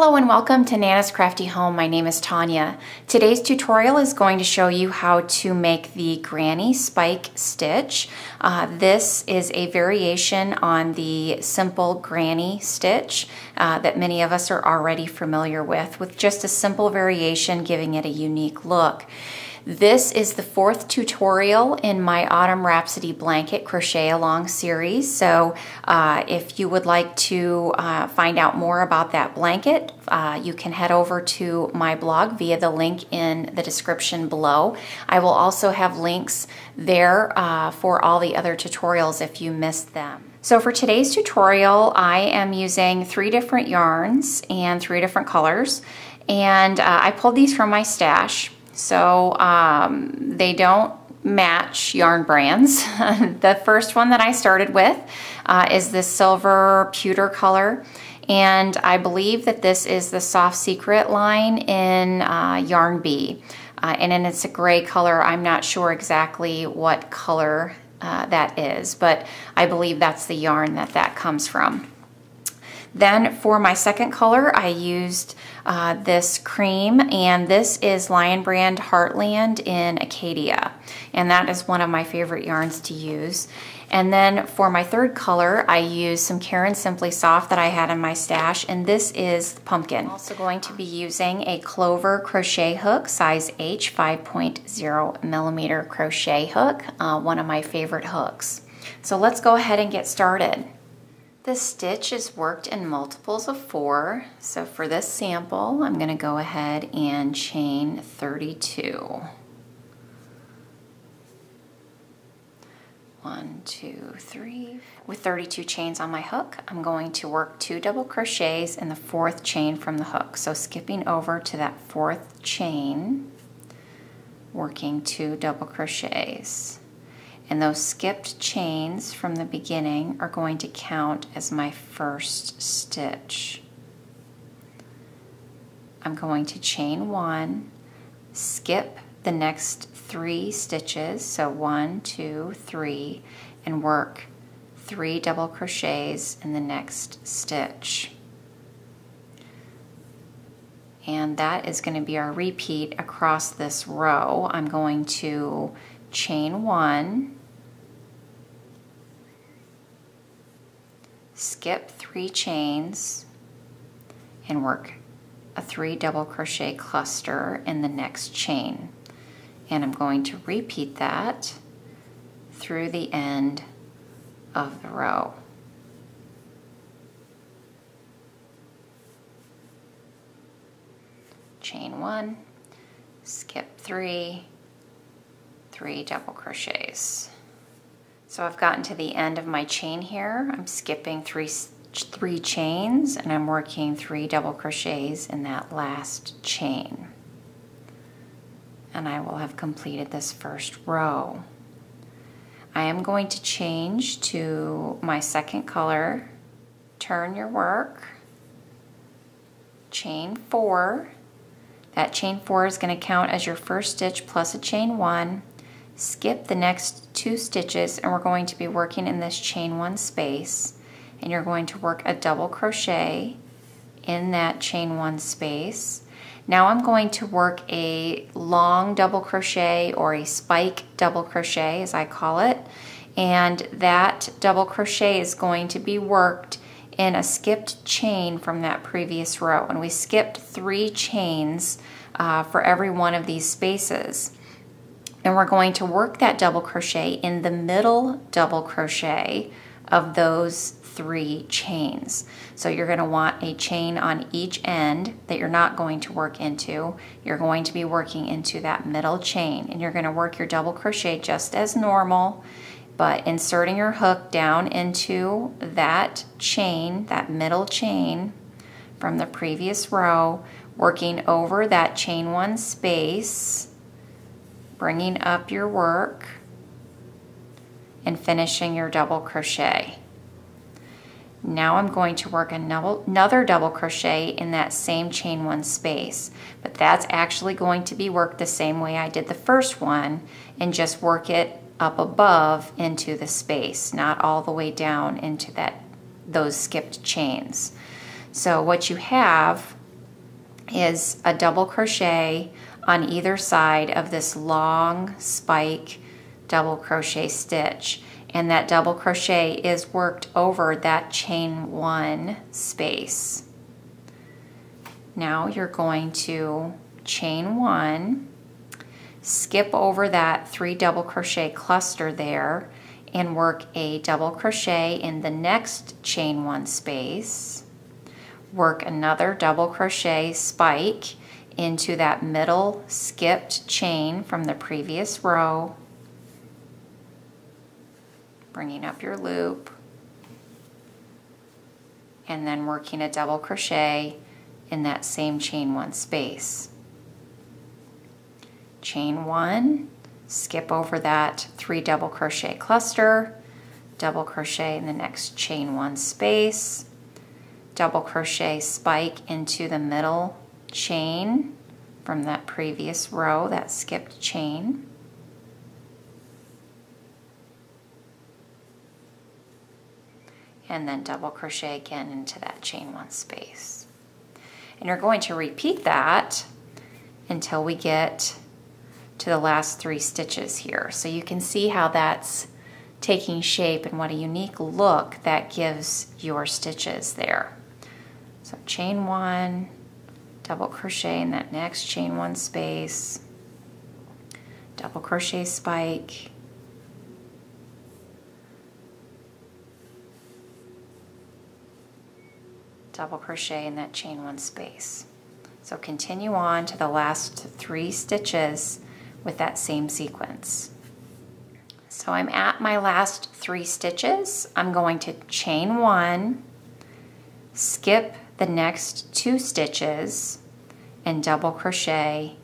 Hello and welcome to Nana's Crafty Home. My name is Tanya. Today's tutorial is going to show you how to make the Granny Spike Stitch. This is a variation on the simple Granny Stitch that many of us are already familiar with just a simple variation giving it a unique look. This is the fourth tutorial in my Autumn Rhapsody Blanket Crochet Along series. So if you would like to find out more about that blanket, you can head over to my blog via the link in the description below. I will also have links there for all the other tutorials if you missed them. So for today's tutorial, I am using 3 different yarns and 3 different colors. And I pulled these from my stash. So they don't match yarn brands. The first one that I started with is this silver pewter color, and I believe that this is the Soft Secret line in Yarn Bee, and then it's a gray color. I'm not sure exactly what color that is, but I believe that's the yarn that comes from. Then for my second color, I used this cream, and this is Lion Brand Heartland in Acadia, and that is one of my favorite yarns to use. And then for my third color, I used some Caron Simply Soft that I had in my stash, and this is Pumpkin. I'm also going to be using a Clover crochet hook, size H, 5.0 millimeter crochet hook, one of my favorite hooks. So let's go ahead and get started. This stitch is worked in multiples of 4, so for this sample I'm going to go ahead and chain 32. 1, 2, 3. With 32 chains on my hook, I'm going to work 2 double crochets in the 4th chain from the hook. So skipping over to that 4th chain, working 2 double crochets. And those skipped chains from the beginning are going to count as my first stitch. I'm going to chain 1, skip the next 3 stitches, so 1, 2, 3, and work 3 double crochets in the next stitch. And that is going to be our repeat across this row. I'm going to chain 1, skip 3 chains, and work a 3 double crochet cluster in the next chain. And I'm going to repeat that through the end of the row. Chain 1, skip 3, 3 double crochets. So I've gotten to the end of my chain here. I'm skipping three chains, and I'm working 3 double crochets in that last chain. And I will have completed this first row. I am going to change to my second color. Turn your work, chain 4. That chain 4 is going to count as your first stitch plus a chain 1. Skip the next 2 stitches, and we're going to be working in this chain 1 space, and you're going to work a double crochet in that chain 1 space. Now I'm going to work a long double crochet, or a spike double crochet as I call it, and that double crochet is going to be worked in a skipped chain from that previous row, and we skipped 3 chains for every one of these spaces. And we're going to work that double crochet in the middle double crochet of those 3 chains. So you're going to want a chain on each end that you're not going to work into. You're going to be working into that middle chain, and you're going to work your double crochet just as normal, but inserting your hook down into that chain, that middle chain from the previous row, working over that chain 1 space, bringing up your work, and finishing your double crochet. Now I'm going to work another double crochet in that same chain 1 space, but that's actually going to be worked the same way I did the first one, and just work it up above into the space, not all the way down into those skipped chains. So what you have is a double crochet on either side of this long spike double crochet stitch, and that double crochet is worked over that chain 1 space. Now you're going to chain 1, skip over that 3 double crochet cluster there, and work a double crochet in the next chain 1 space. Work another double crochet spike into that middle skipped chain from the previous row, bringing up your loop, and then working a double crochet in that same chain 1 space. Chain 1, skip over that 3 double crochet cluster, double crochet in the next chain 1 space, double crochet spike into the middle chain from that previous row, that skipped chain. And then double crochet again into that chain 1 space. And you're going to repeat that until we get to the last 3 stitches here. So you can see how that's taking shape and what a unique look that gives your stitches there. So chain 1, double crochet in that next chain 1 space, double crochet spike, double crochet in that chain 1 space. So continue on to the last 3 stitches with that same sequence. So I'm at my last 3 stitches. I'm going to chain 1, skip the next 2 stitches, and double crochet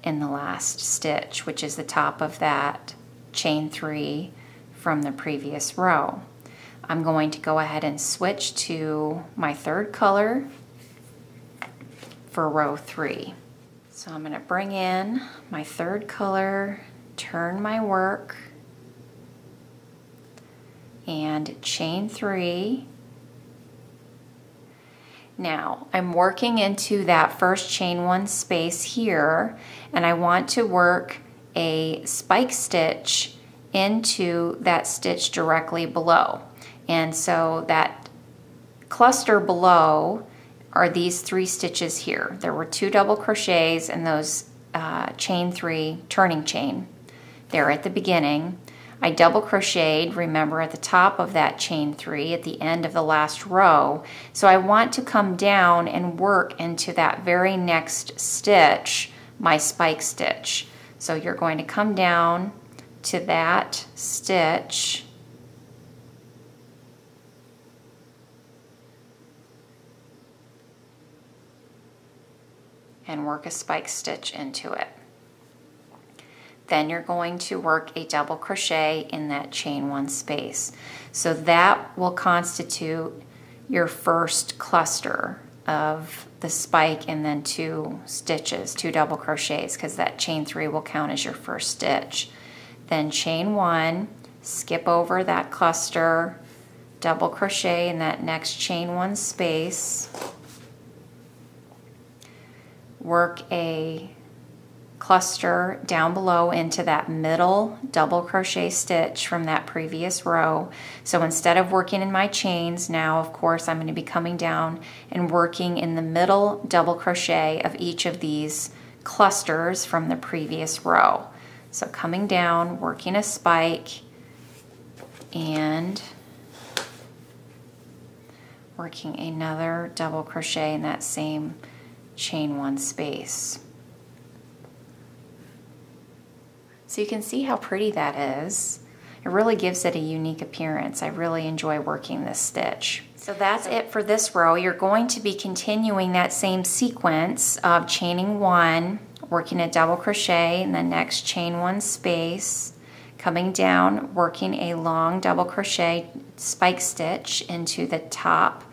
in the last stitch, which is the top of that chain 3 from the previous row. I'm going to go ahead and switch to my 3rd color for row 3. So I'm going to bring in my 3rd color, turn my work, and chain 3. Now I'm working into that first chain 1 space here, and I want to work a spike stitch into that stitch directly below. And so that cluster below are these 3 stitches here. There were 2 double crochets and those chain 3 turning chain there at the beginning. I double crocheted, remember, at the top of that chain 3 at the end of the last row. So I want to come down and work into that very next stitch, my spike stitch. So you're going to come down to that stitch, and work a spike stitch into it. Then you're going to work a double crochet in that chain 1 space. So that will constitute your first cluster of the spike, and then 2 stitches, 2 double crochets, because that chain 3 will count as your first stitch. Then chain 1, skip over that cluster, double crochet in that next chain 1 space, work a cluster down below into that middle double crochet stitch from that previous row. So instead of working in my chains, now of course I'm going to be coming down and working in the middle double crochet of each of these clusters from the previous row. So coming down, working a spike, and working another double crochet in that same chain 1 space. So you can see how pretty that is. It really gives it a unique appearance. I really enjoy working this stitch. So that's it for this row. You're going to be continuing that same sequence of chaining 1, working a double crochet in the next chain 1 space, coming down, working a long double crochet spike stitch into the top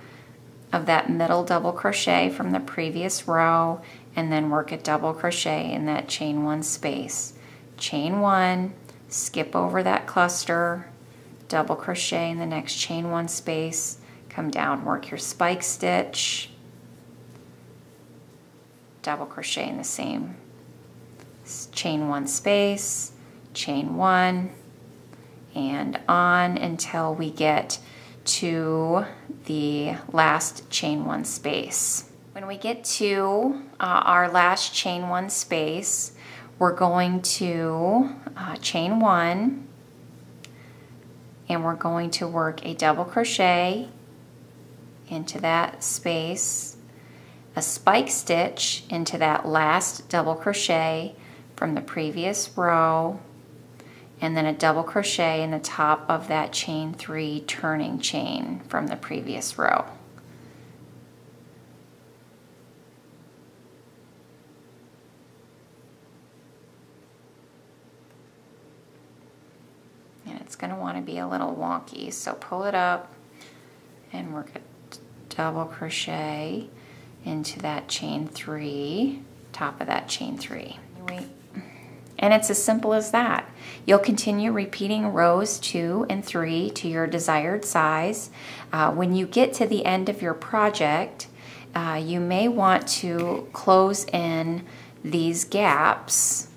of that middle double crochet from the previous row, and then work a double crochet in that chain 1 space. Chain 1, skip over that cluster, double crochet in the next chain 1 space, come down, work your spike stitch, double crochet in the same, chain 1 space, chain 1, and on until we get to the last chain 1 space. When we get to our last chain 1 space, we're going to chain 1, and we're going to work a double crochet into that space, a spike stitch into that last double crochet from the previous row, and then a double crochet in the top of that chain 3 turning chain from the previous row. And it's going to want to be a little wonky, so pull it up and work a double crochet into that chain 3, top of that chain 3. And it's as simple as that. You'll continue repeating rows 2 and 3 to your desired size. When you get to the end of your project, you may want to close in these gaps.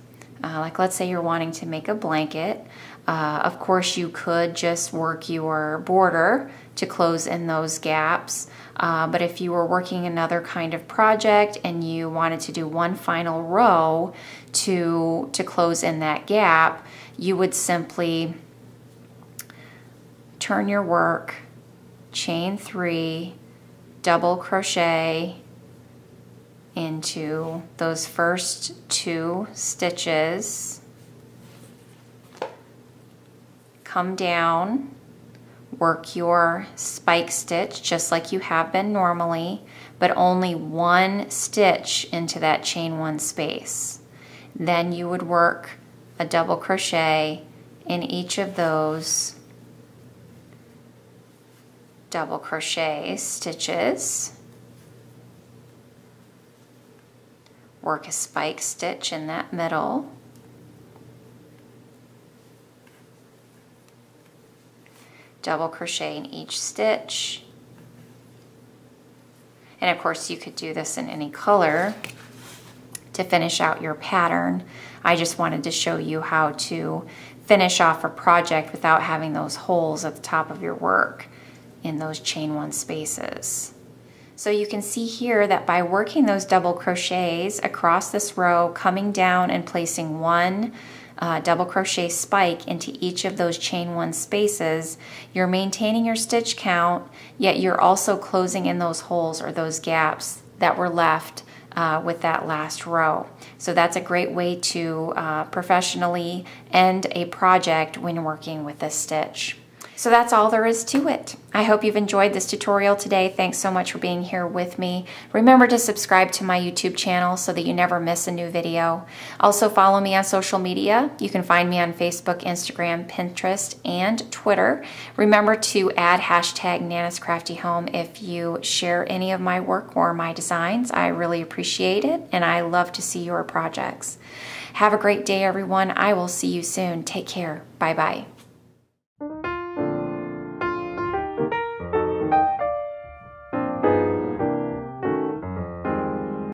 Like let's say you're wanting to make a blanket. Of course, you could just work your border to close in those gaps. But if you were working another kind of project and you wanted to do one final row to close in that gap, you would simply turn your work, chain 3, double crochet into those first 2 stitches, come down, work your spike stitch just like you have been normally, but only 1 stitch into that chain 1 space. Then you would work a double crochet in each of those double crochet stitches, work a spike stitch in that middle, double crochet in each stitch. And of course you could do this in any color to finish out your pattern. I just wanted to show you how to finish off a project without having those holes at the top of your work in those chain 1 spaces. So you can see here that by working those double crochets across this row, coming down and placing 1 double crochet spike into each of those chain 1 spaces, you're maintaining your stitch count, yet you're also closing in those holes or those gaps that were left with that last row. So that's a great way to professionally end a project when working with this stitch. So that's all there is to it. I hope you've enjoyed this tutorial today. Thanks so much for being here with me. Remember to subscribe to my YouTube channel so that you never miss a new video. Also follow me on social media. You can find me on Facebook, Instagram, Pinterest, and Twitter. Remember to add hashtag Nana's Crafty Home if you share any of my work or my designs. I really appreciate it, and I love to see your projects. Have a great day, everyone. I will see you soon. Take care. Bye-bye.